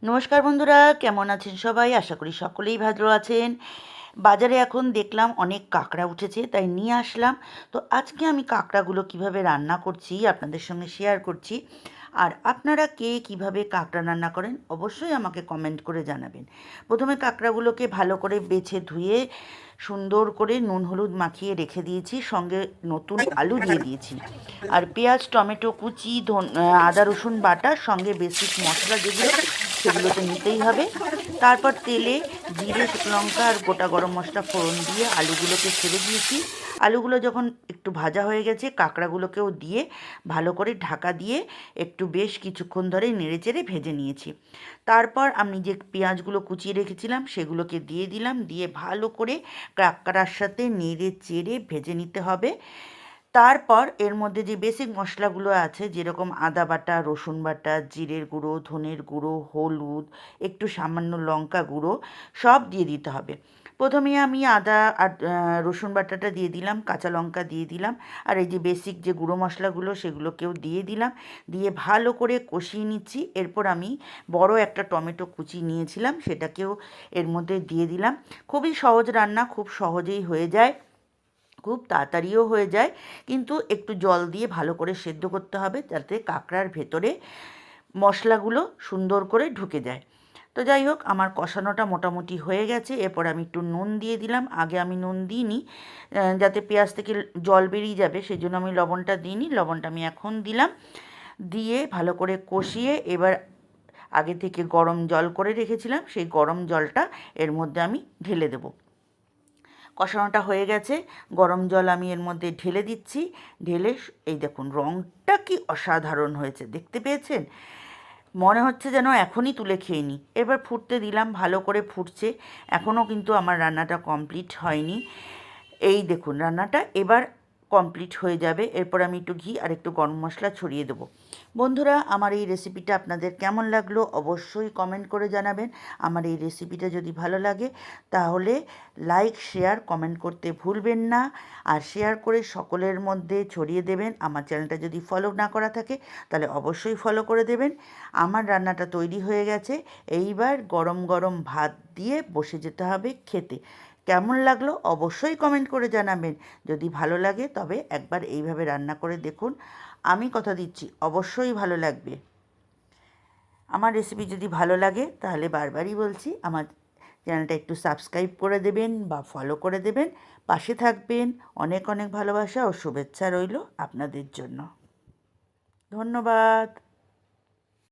নমস্কার বন্ধুরা, কেমন আছেন সবাই? আশা করি সকলেই ভালো আছেন। বাজারে এখন দেখলাম অনেক কাঁকড়া উঠেছে, তাই নিয়ে আসলাম। তো আজকে আমি কাঁকড়াগুলো কিভাবে রান্না করছি আপনাদের সঙ্গে শেয়ার করছি। আর আপনারা কে কিভাবে কাঁকড়া রান্না করেন অবশ্যই আমাকে কমেন্ট করে জানাবেন। প্রথমে কাঁকড়াগুলোকে ভালো করে বেছে ধুয়ে সুন্দর করে নুন হলুদ মাখিয়ে রেখে দিয়েছি, সঙ্গে নতুন আলু দিয়ে দিয়েছি। আর পেঁয়াজ টমেটো কুচি আদা রসুন বাটা, সঙ্গে বেসিক মশলা যেগুলো সেগুলো তো নিতেই হবে। তারপর তেলে জিরে শুকনো লঙ্কা আর গোটা গরম মশলা ফোড়ন দিয়ে আলুগুলোকে ছেড়ে দিয়েছি। আলুগুলো যখন একটু ভাজা হয়ে গেছে, কাঁকড়াগুলোকেও দিয়ে ভালো করে ঢাকা দিয়ে একটু বেশ কিছুক্ষণ ধরে নেড়েচেড়ে ভেজে নিয়েছি। তারপর আমি যে পেঁয়াজগুলো কুচিয়ে রেখেছিলাম সেগুলোকে দিয়ে দিলাম, দিয়ে ভালো করে কাঁকড়ার সাথে নেড়ে চেড়ে ভেজে নিতে হবে। তারপর এর মধ্যে যে বেসিক মশলাগুলো আছে, যেরকম আদা বাটা, রসুন বাটা, জিরের গুঁড়ো, ধনের গুঁড়ো, হলুদ, একটু সামান্য লঙ্কা গুঁড়ো, সব দিয়ে দিতে হবে। প্রথমে আমি আদা আর রসুন বাটাটা দিয়ে দিলাম, কাঁচা লঙ্কা দিয়ে দিলাম, আর এই যে বেসিক যে গুঁড়ো মশলাগুলো সেগুলোকেও দিয়ে দিলাম, দিয়ে ভালো করে কষিয়ে নিচ্ছি। এরপর আমি বড় একটা টমেটো কুচি নিয়েছিলাম, সেটাকেও এর মধ্যে দিয়ে দিলাম। খুবই সহজ রান্না, খুব সহজেই হয়ে যায়, খুব তাড়াতাড়িও হয়ে যায়, কিন্তু একটু জল দিয়ে ভালো করে সেদ্ধ করতে হবে যাতে কাঁকড়ার ভেতরে মশলাগুলো সুন্দর করে ঢুকে যায়। তো যাই হোক, আমার কষানোটা মোটামুটি হয়ে গেছে। এরপর আমি একটু নুন দিয়ে দিলাম। আগে আমি নুন দিইনি, যাতে পেঁয়াজ থেকে জল বেরিয়ে যাবে, সেই জন্য আমি লবণটা দিইনি। লবণটা আমি এখন দিলাম, দিয়ে ভালো করে কষিয়ে এবার আগে থেকে গরম জল করে রেখেছিলাম সেই গরম জলটা এর মধ্যে আমি ঢেলে দেবো। কষানোটা হয়ে গেছে, গরম জল আমি এর মধ্যে ঢেলে দিচ্ছি। ঢেলে এই দেখুন রঙটা কি অসাধারণ হয়েছে, দেখতে পেয়েছেন? মনে হচ্ছে যেন এখনই তুলে খেয়ে নিই। এবার ফুটতে দিলাম, ভালো করে ফুটছে। এখনও কিন্তু আমার রান্নাটা কমপ্লিট হয়নি। এই দেখুন রান্নাটা এবার কমপ্লিট হয়ে যাবে। এরপর আমি একটু ঘি আর একটু গরম মশলা ছড়িয়ে দেবো। বন্ধুরা, আমার এই রেসিপিটা আপনাদের কেমন লাগলো অবশ্যই কমেন্ট করে জানাবেন। আমার এই রেসিপিটা যদি ভালো লাগে তাহলে লাইক শেয়ার কমেন্ট করতে ভুলবেন না, আর শেয়ার করে সকলের মধ্যে ছড়িয়ে দেবেন। আমার চ্যানেলটা যদি ফলো না করা থাকে তাহলে অবশ্যই ফলো করে দেবেন। আমার রান্নাটা তৈরি হয়ে গেছে, এইবার গরম গরম ভাত দিয়ে বসে যেতে হবে খেতে। কেমন লাগলো অবশ্যই কমেন্ট করে জানাবেন। যদি ভালো লাগে তবে একবার এইভাবে রান্না করে দেখুন, আমি কথা দিচ্ছি অবশ্যই ভালো লাগবে। আমার রেসিপি যদি ভালো লাগে তাহলে বারবারই বলছি, আমার চ্যানেলটা একটু সাবস্ক্রাইব করে দেবেন বা ফলো করে দেবেন, পাশে থাকবেন। অনেক অনেক ভালোবাসা ও শুভেচ্ছা রইল আপনাদের জন্য। ধন্যবাদ।